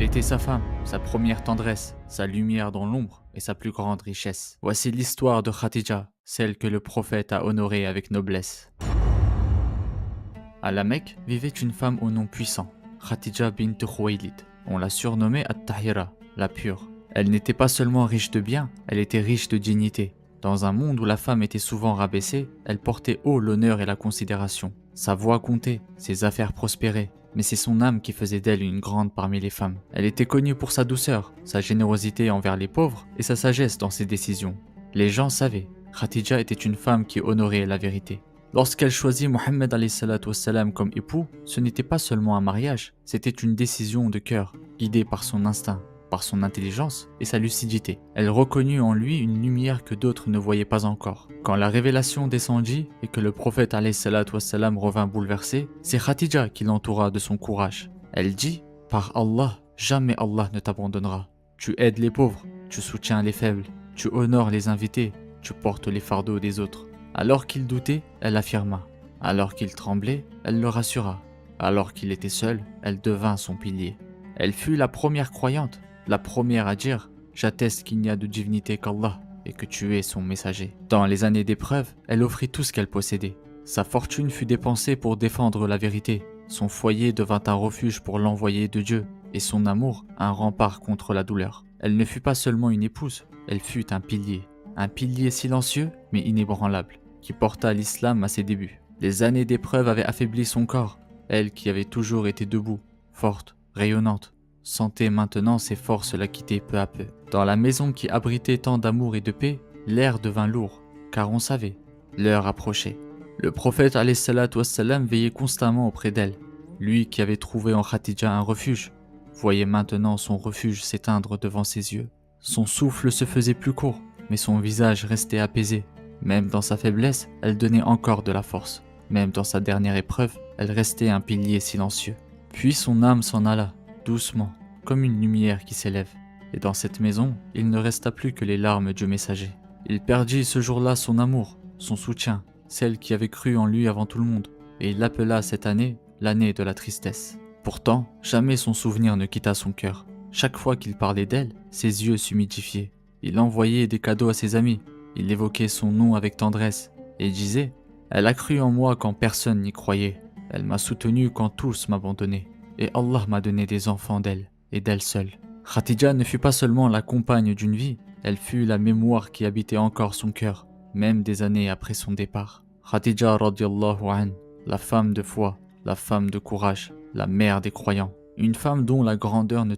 Elle était sa femme, sa première tendresse, sa lumière dans l'ombre et sa plus grande richesse. Voici l'histoire de Khadija, celle que le prophète a honorée avec noblesse. À la Mecque vivait une femme au nom puissant, Khadija bint Khuwaylid. On la surnommait At-Tahira, la pure. Elle n'était pas seulement riche de biens, elle était riche de dignité. Dans un monde où la femme était souvent rabaissée, elle portait haut l'honneur et la considération. Sa voix comptait, ses affaires prospéraient, mais c'est son âme qui faisait d'elle une grande parmi les femmes. Elle était connue pour sa douceur, sa générosité envers les pauvres et sa sagesse dans ses décisions. Les gens savaient, Khadija était une femme qui honorait la vérité. Lorsqu'elle choisit Mohammed wassalam, comme époux, ce n'était pas seulement un mariage, c'était une décision de cœur, guidée par son instinct, par son intelligence et sa lucidité. Elle reconnut en lui une lumière que d'autres ne voyaient pas encore. Quand la révélation descendit et que le prophète wassalam, revint bouleversé, c'est Khadija qui l'entoura de son courage. Elle dit « Par Allah, jamais Allah ne t'abandonnera. Tu aides les pauvres, tu soutiens les faibles, tu honores les invités, tu portes les fardeaux des autres. » Alors qu'il doutait, elle affirma. Alors qu'il tremblait, elle le rassura. Alors qu'il était seul, elle devint son pilier. Elle fut la première croyante, la première à dire « J'atteste qu'il n'y a de divinité qu'Allah et que tu es son messager ». Dans les années d'épreuve, elle offrit tout ce qu'elle possédait. Sa fortune fut dépensée pour défendre la vérité. Son foyer devint un refuge pour l'envoyé de Dieu et son amour un rempart contre la douleur. Elle ne fut pas seulement une épouse, elle fut un pilier silencieux mais inébranlable, qui porta l'islam à ses débuts. Les années d'épreuve avaient affaibli son corps, elle qui avait toujours été debout, forte, rayonnante, sentait maintenant ses forces la quitter peu à peu. Dans la maison qui abritait tant d'amour et de paix, l'air devint lourd, car on savait, l'heure approchait. Le prophète wassalam, veillait constamment auprès d'elle. Lui qui avait trouvé en Khadija un refuge, voyait maintenant son refuge s'éteindre devant ses yeux. Son souffle se faisait plus court, mais son visage restait apaisé. Même dans sa faiblesse, elle donnait encore de la force. Même dans sa dernière épreuve, elle restait un pilier silencieux. Puis son âme s'en alla, doucement, comme une lumière qui s'élève. Et dans cette maison, il ne resta plus que les larmes du messager. Il perdit ce jour-là son amour, son soutien, celle qui avait cru en lui avant tout le monde. Et il l'appela cette année l'année de la tristesse. Pourtant, jamais son souvenir ne quitta son cœur. Chaque fois qu'il parlait d'elle, ses yeux s'humidifiaient. Il envoyait des cadeaux à ses amis. Il évoquait son nom avec tendresse et disait « Elle a cru en moi quand personne n'y croyait. Elle m'a soutenu quand tous m'abandonnaient. Et Allah m'a donné des enfants d'elle et d'elle seule. » Khadija ne fut pas seulement la compagne d'une vie, elle fut la mémoire qui habitait encore son cœur, même des années après son départ. Khadija radiyallahu anha, la femme de foi, la femme de courage, la mère des croyants. Une femme dont la grandeur ne